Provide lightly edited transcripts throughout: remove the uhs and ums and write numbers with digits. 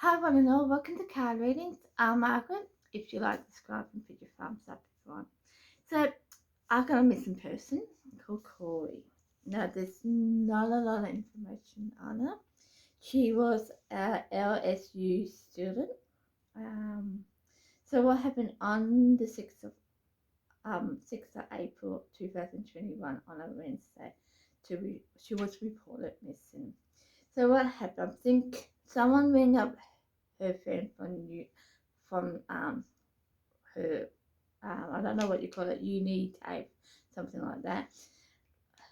Hi, one and all. Welcome to card readings. I'm Margaret. If you like, subscribe and put your thumbs up if you want. So, I've got a missing person called Kori. Now, there's not a lot of information on her. She was a LSU student. So, what happened on the 6th of April 2021 on a Wednesday? She was reported missing. So, what happened? I think someone rang up her friend from her I don't know what you call it, uni tape, something like that.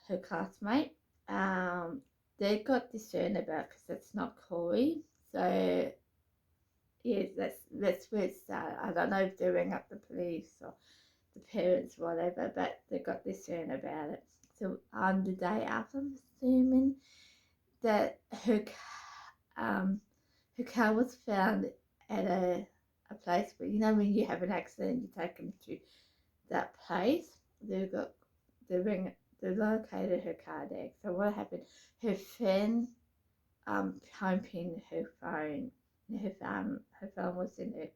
Her classmate. They got discerned about because that's not Corey. So yeah, that's where it started. I don't know if they rang up the police or the parents, whatever, but they got discerned about it. So on the day after, I'm assuming that her car was found at a place where, you know, when you have an accident, you take them to that place. They ring they located her car there. So what happened? Her friend home pinned her phone. Her phone was in her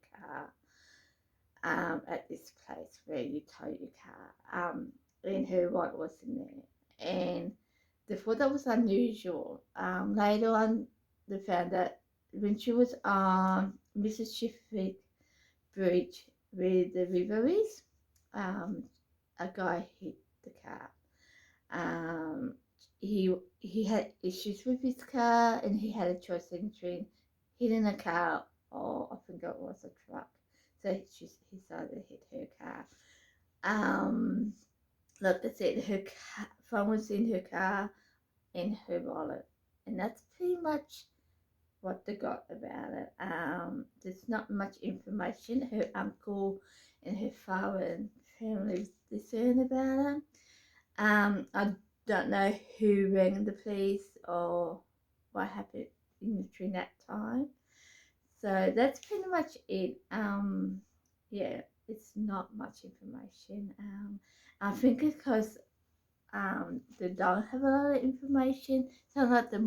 car at this place where you tow your car. And her wallet was in there, and they thought that was unusual. Later on, they found that when she was on Mississippi Bridge where the river is, a guy hit the car. Um, he had issues with his car, and he had a choice between hitting a car or I think it was a truck. So he decided to hit her car. Um, like I said, her phone was in her car and her wallet, and that's pretty much what they got about it. There's not much information. Her uncle and her father and family was concerned about it. I don't know who rang the police or what happened in between that time. So that's pretty much it. Yeah, it's not much information. I think because they don't have a lot of information. Sounds like the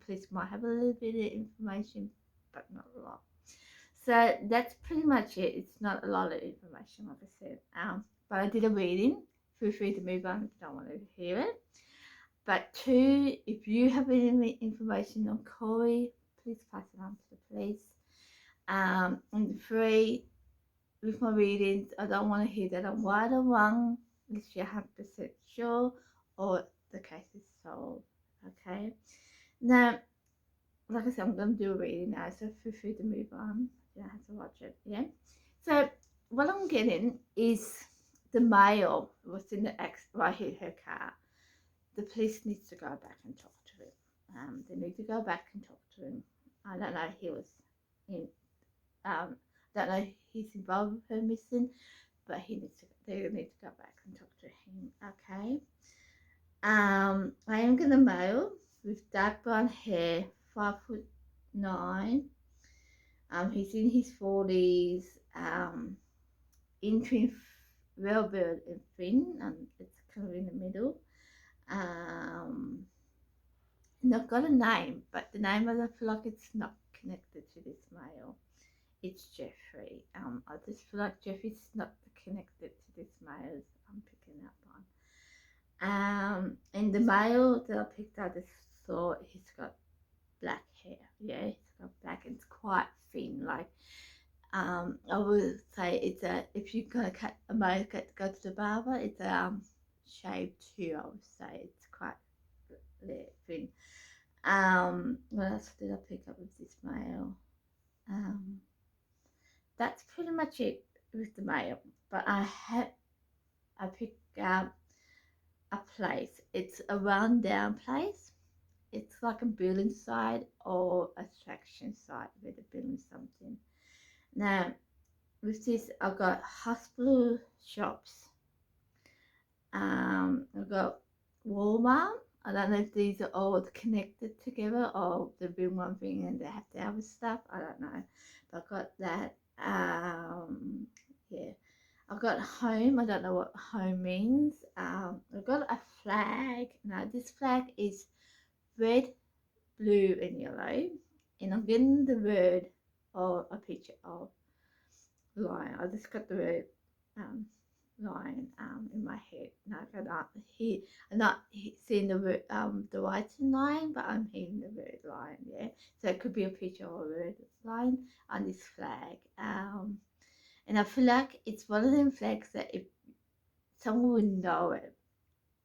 police might have a little bit of information, but not a lot. So that's pretty much it. It's not a lot of information, like I said. But I did a reading. Feel free to move on if you don't want to hear it. But two, if you have any information on Corey, please pass it on to the police. And three, with my readings, I don't want to hear that I'm right or wrong unless you're 100% sure or the case is solved. Okay. Now, like I said, I'm going to do a reading now, so feel free to move on. You don't have to watch it. Yeah. So, what I'm getting is the male was in the right hit her car. The police needs to go back and talk to him. They need to go back and talk to him. I don't know if he was in. Don't know if he's involved with her missing, but they need to go back and talk to him. Okay. I am gonna male with dark brown hair, 5'9". He's in his 40s. In between Railbird and Finn. It's kind of in the middle. Um, Not got a name, but the name I feel like it's not connected to this male. It's Jeffrey. I just feel like Jeffrey's not connected to this male I'm picking up on. And the male that I picked up, I just saw he's got black hair. Yeah, he's got black and it's quite thin. Like, I would say it's a, if you're gonna cut a male, go to the barber, it's a shave too. I would say it's quite thin. What else did I pick up with this male? That's pretty much it with the male. But I picked up a place. It's a rundown place. It's like a building site or attraction site where they're building something. Now, with this, I've got hospital shops. I've got Walmart. I don't know if these are all connected together or they've been one thing and they have to have stuff. I don't know. But I've got that. Yeah. I've got home. I don't know what home means. I've got a flag. Now, this flag is red, blue, and yellow. And and I'm getting the word or a picture of lion. I just got the word lion in my head. Like I'm not seeing the word the writing lion, but I'm hearing the word lion. Yeah, so it could be a picture or a word lion on this flag. And I feel like it's one of them flags that if someone would know it,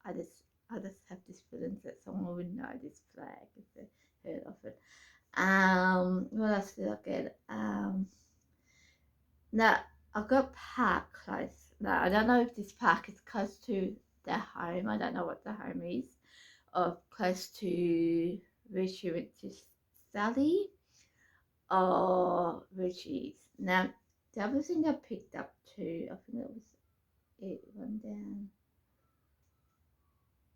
I just have this feeling that someone would know this flag if they heard of it. What else did I get? Now I've got park close. Now I don't know if this park is close to their home. I don't know what the home is, or close to where she went to study, or where she is. Now the other thing I picked up too, I think it was one down.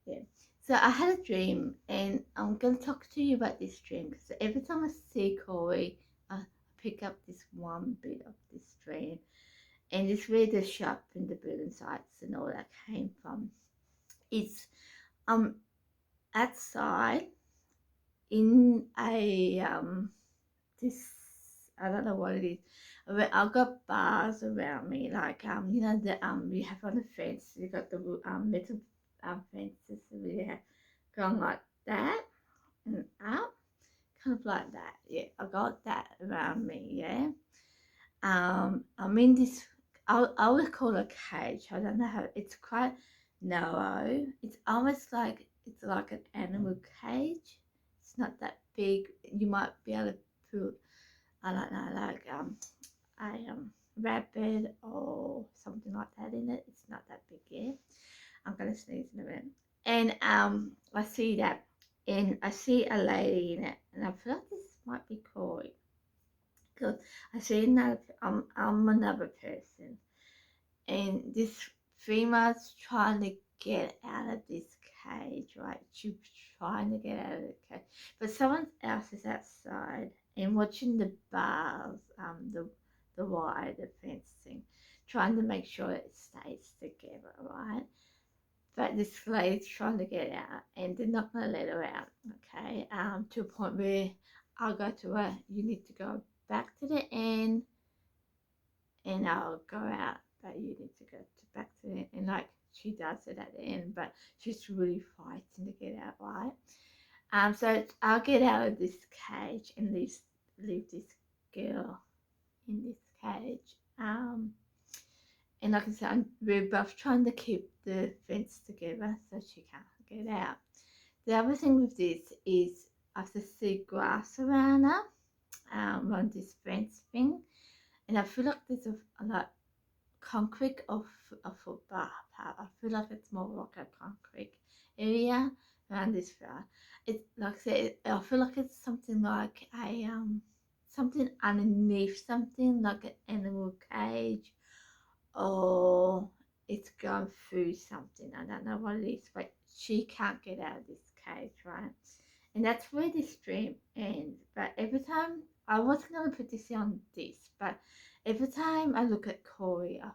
Yeah. So I had a dream, and I'm going to talk to you about this dream because every time I see Kori, I pick up this one bit of this dream, and it's where the shop and the building sites and all that came from. It's outside in a this, I don't know what it is. I've got bars around me, like you know the you have on the fence. You got the metal fences we have going like that and up, kind of like that. Yeah, I got that around me. Yeah. I'm in this. I would call it a cage. I don't know how. It's quite narrow. It's almost like it's like an animal cage. It's not that big. You might be able to put, I don't know, like a rabbit or something like that in it. It's not that big yet. I'm gonna sneeze in a minute. And I see that, and I see a lady in it, and I feel like this might be Kori. Because I see another, I'm another person, and this female's trying to get out of this cage, right? She's trying to get out of the cage, but someone else is outside and watching the bars, the wire, the fencing, trying to make sure it stays together, right? But this lady's trying to get out, and they're not going to let her out, okay? To a point where I'll go to her, you need to go back to the end, and I'll go out, but you need to go back to the end. And like she does it at the end, but she's really fighting to get out, right? So I'll get out of this cage and leave this girl in this cage. And like I said, we're both trying to keep the fence together so she can't get out. The other thing with this is I have to see grass around her, around this fence thing, and I feel like there's a like concrete of a footpath. I feel like it's more like a concrete area around this far. It's like I said, I feel like it's something like a something underneath something like an animal cage, or it's gone through something. I don't know what it is, but she can't get out of this cage, right? And that's where this dream ends. But every time I wasn't gonna put this on this, but every time I look at Kori, I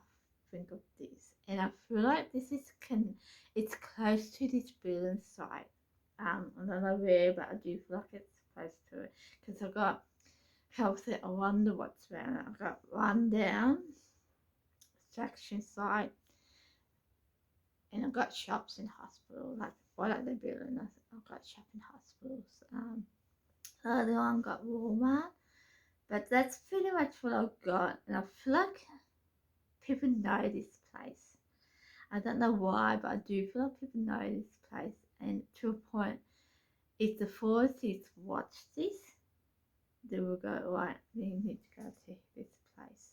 think of this, and I feel like this is it's close to this building site. I don't know where, but I do feel like it's close to it because I got health. I wonder what's around it. I got run down extraction site, and I've got shops in hospital, like what are they building? I've got shop in hospitals. Earlier on got Walmart, but that's pretty much what I've got, and I feel like people know this place. I don't know why, but I do feel like people know this place, and to a point, if the authorities watch this, they will go, right, we need to go to this place.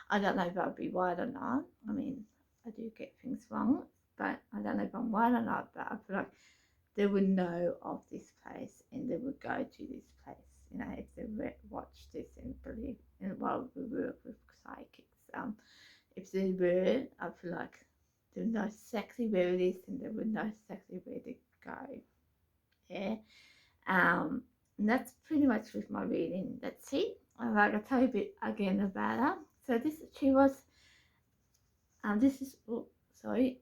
I don't know if I'll be right or not. I mean, I do get things wrong, but I don't know if I'm right or not, but I feel like they would know of this place and they would go to this place, you know, if they watch this and believe. And while we work with psychics, if they were, I feel like they would know exactly where it is and they would know exactly where to go. Yeah. And that's pretty much with my reading. That's it. Like I'll tell you a bit again about her. So she was, this is, oh, sorry,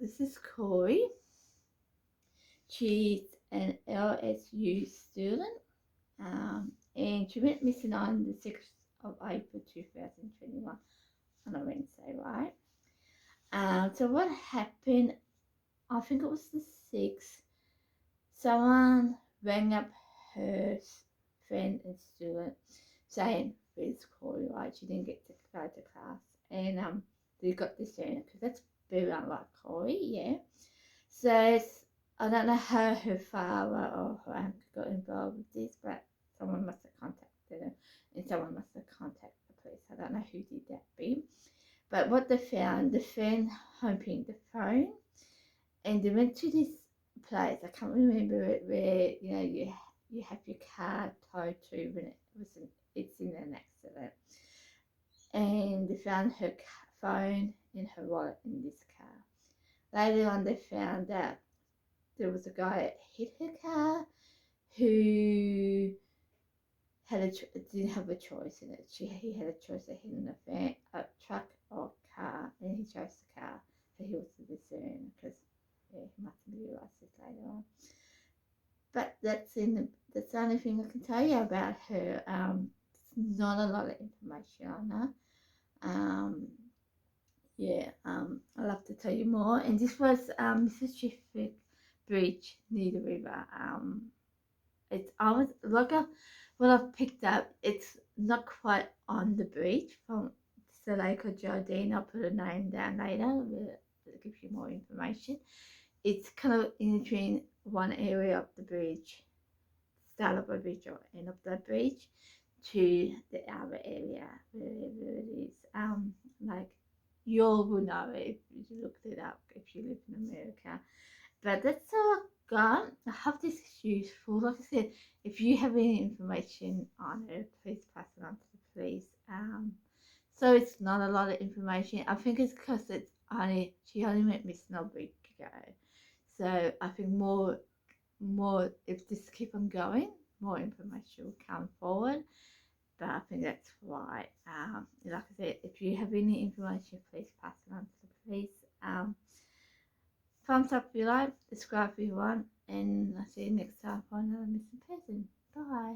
this is Kori. She's an LSU student. and she went missing on the 6th of April 2021 on a Wednesday, right? So what happened, I think it was the 6th, someone rang up her friend and student saying, where's Kori, right? She didn't get to go to class. And they got discerned because that's very unlike Kori, yeah. So I don't know how her father or her uncle got involved with this, but someone must have contacted her and someone must have contacted the police. I don't know who did that be. But what they found, the friend hoping the phone, and they went to this place. I can't remember it, where you have your car towed to when it's in an accident, and they found her phone and her wallet in this car. Later on, they found out there was a guy that hit her car who didn't have a choice in it. He had a choice of hitting a truck or car, and he chose the car. So he was the discern because he must have realised this later on. But that's the only thing I can tell you about her. There's not a lot of information on her. I'll have to tell you more. And this was Mississippi Bridge near the river. It's always like what I've picked up. It's not quite on the bridge from the lake of Jerrie Dean. I'll put a name down later. We'll give you more information. It's kind of in between one area of the bridge, start of a bridge or end of the bridge, to the other area, wherever it is. Like you all will know it if you looked it up if you live in America. But that's all I got. I hope this is useful. Like I said, if you have any information on it, please pass it on to the police. So it's not a lot of information. I think it's because she only went missing a week ago. So I think more if this keep on going, more information will come forward. But I think that's why. Like I said, if you have any information, please pass it on to the police. Thumbs up if you like, subscribe if you want, and I'll see you next time for another missing person. Bye.